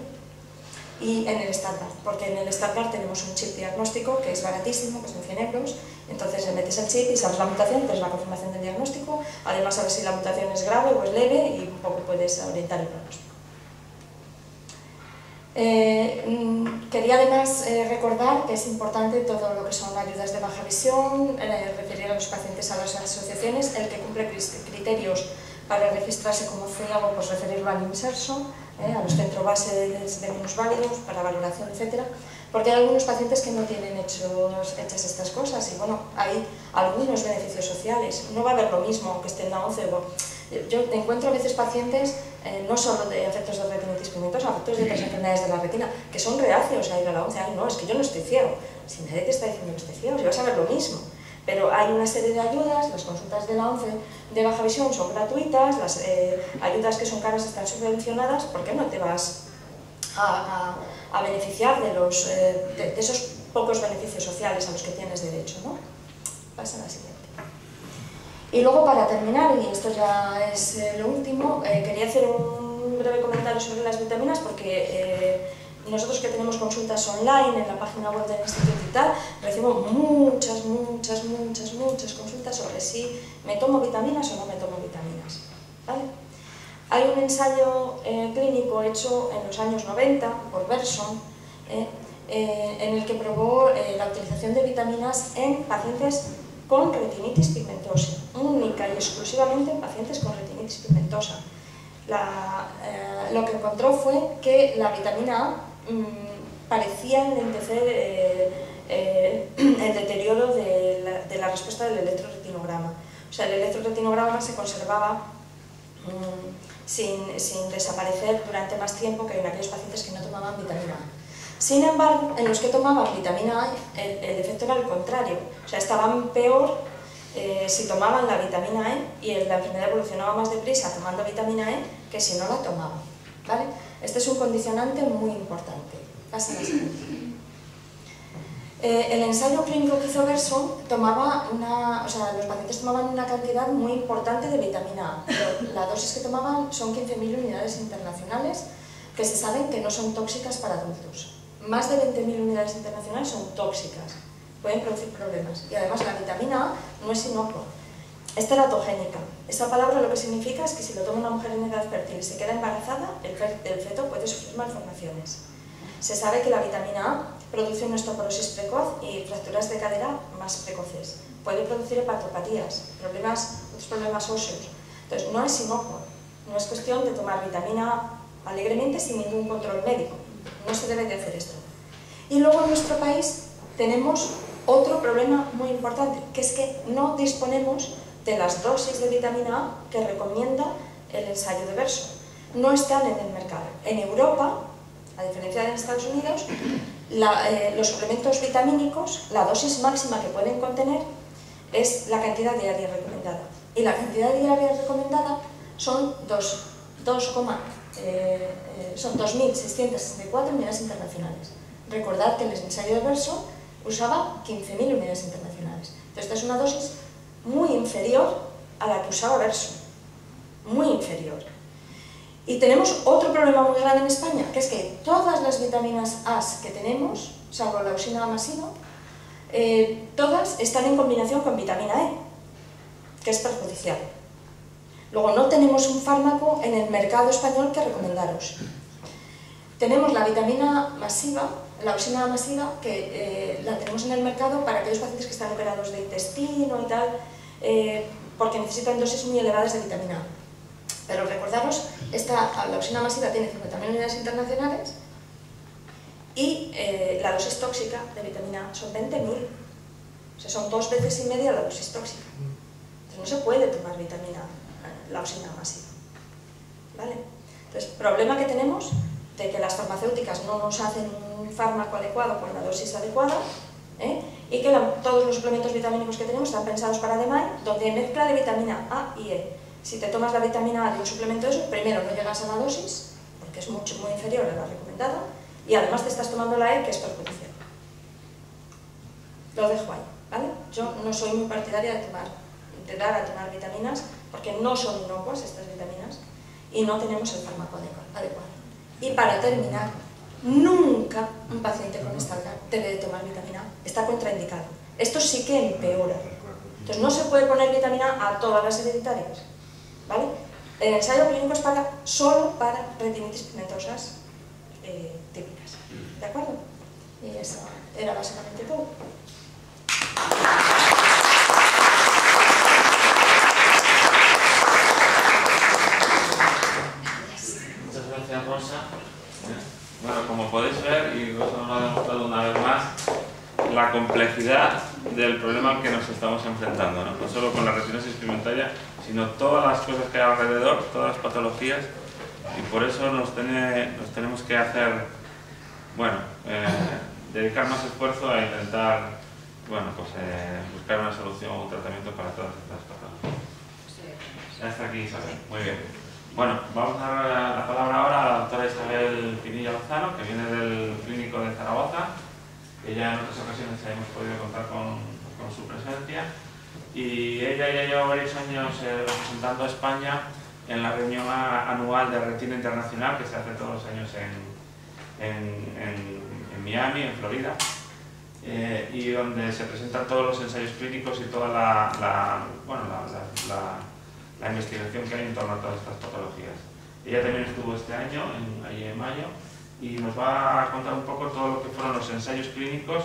Y en el estándar, porque en el estándar tenemos un chip diagnóstico que es baratísimo, que son 100 euros, entonces le metes el chip y sabes la mutación, tienes la confirmación del diagnóstico, además sabes si la mutación es grave o es leve y un poco puedes orientar el pronóstico. Quería además recordar que es importante todo lo que son ayudas de baja visión, referir a los pacientes a las asociaciones, el que cumple criterios para registrarse como ciego, pues referirlo al INSERSO, a los centros base de minusválidos, para valoración, etc. Porque hay algunos pacientes que no tienen hechas estas cosas y bueno, hay algunos beneficios sociales. No va a haber lo mismo aunque esté en la 11. Yo encuentro a veces pacientes, no solo de afectos de retinitis pigmentosa, afectos de otras enfermedades de la retina, que son reacios a ir a la 11. Ay, no, es que yo no estoy ciego. Si nadie te está diciendo que estoy ciego, si vas a ver lo mismo. Pero hay una serie de ayudas, las consultas de la 11 de baja visión son gratuitas, las ayudas que son caras están subvencionadas, ¿por qué no te vas a beneficiar de esos pocos beneficios sociales a los que tienes derecho, ¿no? Pasa a la siguiente. Y luego para terminar, y esto ya es lo último, quería hacer un breve comentario sobre las vitaminas porque nosotros que tenemos consultas online en la página web del instituto y tal, recibo muchas consultas sobre si me tomo vitaminas o no me tomo vitaminas, ¿vale? Hay un ensayo clínico hecho en los años 90 por Berson, en el que probó la utilización de vitaminas en pacientes con retinitis pigmentosa, única y exclusivamente en pacientes con retinitis pigmentosa. Lo que encontró fue que la vitamina A parecía enlentecer el deterioro de la respuesta del electroretinograma. O sea, el electroretinograma se conservaba sin desaparecer durante más tiempo que en aquellos pacientes que no tomaban vitamina A. Sin embargo, en los que tomaban vitamina A, el efecto era el contrario. O sea, estaban peor si tomaban la vitamina E y la enfermedad evolucionaba más deprisa tomando vitamina E que si no la tomaban, ¿vale? Este es un condicionante muy importante. Pasa la siguiente. El ensayo clínico que hizo Berson los pacientes tomaban una cantidad muy importante de vitamina A, pero la dosis que tomaban son 15.000 unidades internacionales que se saben que no son tóxicas para adultos. Más de 20.000 unidades internacionales son tóxicas, pueden producir problemas. Y además la vitamina A no es inocua, es teratogénica. Esa palabra lo que significa es que si lo toma una mujer en edad fértil y se queda embarazada, el feto puede sufrir malformaciones. Se sabe que la vitamina A produce una osteoporosis precoz y fracturas de cadera más precoces. Puede producir hepatopatías, otros problemas óseos. Entonces no es inocua, no es cuestión de tomar vitamina A alegremente sin ningún control médico. No se debe de hacer esto. Y luego en nuestro país tenemos otro problema muy importante, que es que no disponemos de las dosis de vitamina A que recomienda el ensayo de Berson. No están en el mercado. En Europa, a diferencia de en Estados Unidos, los suplementos vitamínicos, la dosis máxima que pueden contener es la cantidad diaria recomendada. Y la cantidad diaria recomendada son 2.664 unidades internacionales. Recordad que el ensayo de Berson usaba 15.000 unidades internacionales. Entonces, esta es una dosis muy inferior a la que usaba Berson. Muy inferior. Y tenemos otro problema muy grande en España, que es que todas las vitaminas A que tenemos, salvo la auxina masiva, todas están en combinación con vitamina E, que es perjudicial. Luego, no tenemos un fármaco en el mercado español que recomendaros. Tenemos la vitamina masiva, la auxina masiva, que la tenemos en el mercado para aquellos pacientes que están operados de intestino y tal, porque necesitan dosis muy elevadas de vitamina A. Pero recordaros, la auxina masiva tiene 50.000 unidades internacionales y la dosis tóxica de vitamina A son 20.000. O sea, son 2,5 veces la dosis tóxica. Entonces no se puede tomar la auxina masiva. ¿Vale? Entonces, problema que tenemos de que las farmacéuticas no nos hacen un fármaco adecuado con la dosis adecuada, y que todos los suplementos vitamínicos que tenemos están pensados para DMAI, donde hay mezcla de vitamina A y E. Si te tomas la vitamina A de un suplemento de eso, primero no llegas a la dosis, porque es muy inferior a la recomendada, y además te estás tomando la E, que es perjudicial. Lo dejo ahí, ¿vale? Yo no soy muy partidaria de dar a tomar vitaminas, porque no son inocuas estas vitaminas, y no tenemos el fármaco adecuado. Y para terminar, nunca un paciente con Stargardt debe de tomar vitamina A, está contraindicado. Esto sí que empeora. Entonces no se puede poner vitamina A todas las hereditarias, ¿vale? El ensayo clínico es solo para retinitis pigmentosas típicas, ¿de acuerdo? Y eso era básicamente todo. Muchas gracias, Rosa. Bueno, como podéis ver, y Rosa nos lo ha demostrado una vez más, la complejidad del problema al que nos estamos enfrentando, ¿no? No solo con la retinosis pigmentaria, sino todas las cosas que hay alrededor, todas las patologías, y por eso nos tenemos que hacer, bueno, dedicar más esfuerzo a intentar, bueno, pues buscar una solución o un tratamiento para todas estas patologías. Ya está aquí Isabel, muy bien. Bueno, vamos a dar la palabra ahora a la doctora Isabel Pinilla Lozano, que viene del Clínico de Zaragoza, que ya en otras ocasiones hemos podido contar con su presencia, y ella ya lleva varios años representando a España en la reunión anual de Retina Internacional, que se hace todos los años en Miami, en Florida, y donde se presentan todos los ensayos clínicos y toda la investigación que hay en torno a todas estas patologías. Ella también estuvo este año, allí en mayo, y nos va a contar un poco todo lo que fueron los ensayos clínicos.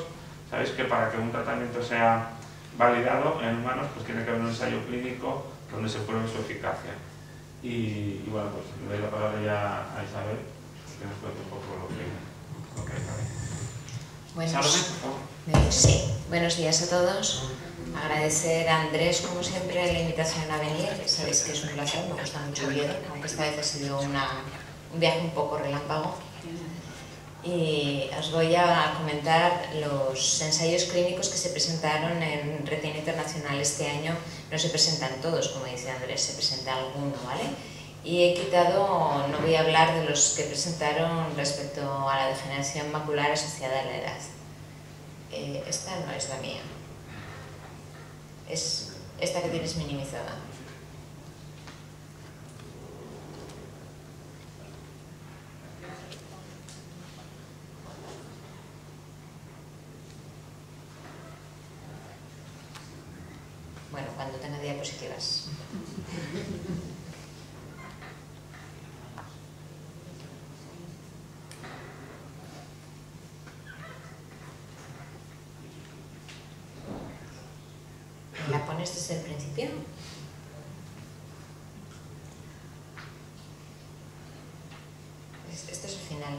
Sabéis que para que un tratamiento sea validado en humanos, pues tiene que haber un ensayo clínico donde se pruebe su eficacia. Y bueno, pues le doy la palabra ya a Isabel, que nos cuente un poco lo que hay. Sí, buenos días a todos. Agradecer a Andrés, como siempre, la invitación a venir. Sabéis que es un placer, me gusta mucho Oviedo, aunque esta vez ha sido un viaje un poco relámpago. Y os voy a comentar los ensayos clínicos que se presentaron en Retina Internacional este año. No se presentan todos, como dice Andrés, se presenta alguno, ¿vale? Y he quitado, no voy a hablar de los que presentaron respecto a la degeneración macular asociada a la edad. Esta no es la mía. Es esta que tienes minimizada. Bueno, cuando tenga diapositivas. ¿La pones desde el principio? Esto es el final.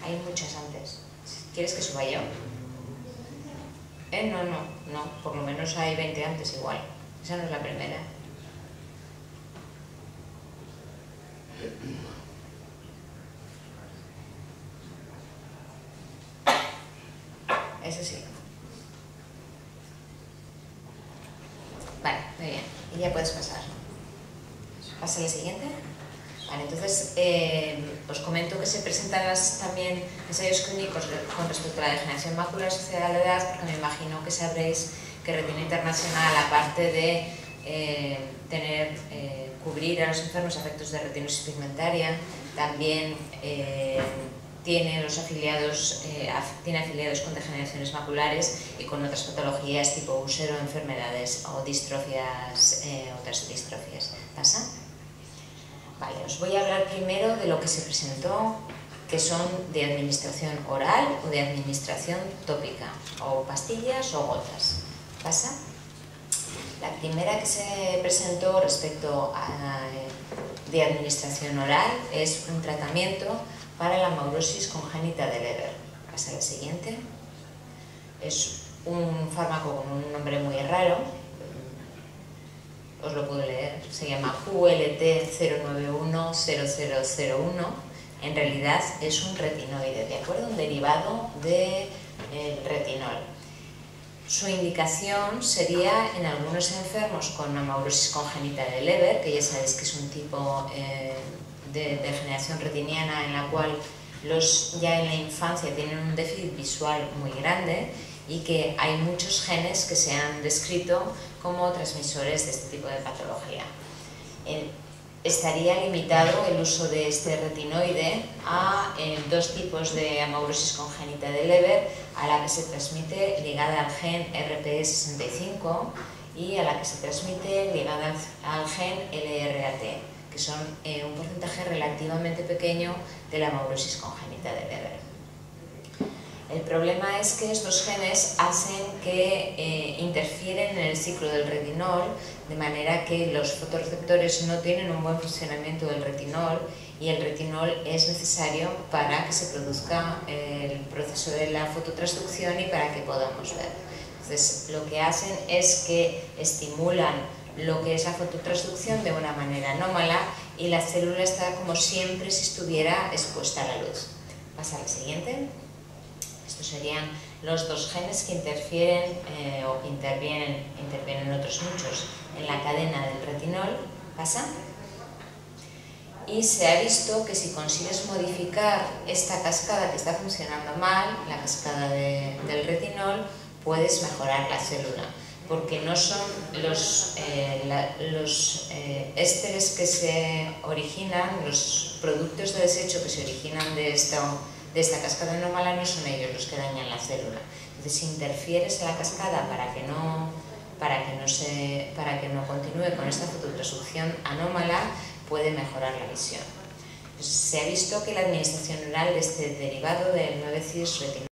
Hay muchas antes. ¿Quieres que suba yo? No, por lo menos hay 20 antes igual. Esa no es la primera. Eso sí. Vale, muy bien. Y ya puedes pasar. ¿Pasa la siguiente? Vale, entonces os comento que se presentan también ensayos clínicos con respecto a la degeneración macular asociada a la edad, porque me imagino que sabréis que Retina Internacional, aparte de cubrir a los enfermos afectos de retinosis pigmentaria, también tiene afiliados con degeneraciones maculares y con otras patologías tipo úsero, enfermedades o distrofias, otras distrofias. ¿Pasa? Vale, os voy a hablar primero de lo que se presentó, que son de administración oral o de administración tópica, o pastillas o gotas. ¿Pasa? La primera que se presentó respecto a de administración oral es un tratamiento para la amaurosis congénita de Leber. Pasa la siguiente. Es un fármaco con un nombre muy raro. Os lo puedo leer, se llama QLT0910001, en realidad es un retinoide, ¿de acuerdo? Un derivado del retinol. Su indicación sería en algunos enfermos con amaurosis congénita de Leber, que ya sabéis que es un tipo de degeneración retiniana en la cual ya en la infancia tienen un déficit visual muy grande y que hay muchos genes que se han descrito como transmisores de este tipo de patología. Estaría limitado el uso de este retinoide a dos tipos de amaurosis congénita de Leber, a la que se transmite ligada al gen RPE65 y a la que se transmite ligada al gen LRAT, que son un porcentaje relativamente pequeño de la amaurosis congénita de Leber. El problema es que estos genes hacen que interfieren en el ciclo del retinol, de manera que los fotorreceptores no tienen un buen funcionamiento del retinol y el retinol es necesario para que se produzca el proceso de la fototransducción y para que podamos ver. Entonces, lo que hacen es que estimulan lo que es la fototransducción de una manera anómala y la célula está como siempre si estuviera expuesta a la luz. Pasa a la siguiente. Estos serían los dos genes que interfieren o que intervienen otros muchos en la cadena del retinol. ¿Pasa? Y se ha visto que si consigues modificar esta cascada que está funcionando mal, la cascada del retinol, puedes mejorar la célula, porque no son los ésteres que se originan, los productos de desecho que se originan de esta cascada anómala, no son ellos los que dañan la célula. Entonces, si interfieres en la cascada para que no continúe con esta fototransducción anómala, puede mejorar la visión. Pues se ha visto que la administración oral de este derivado del 9-cis retinol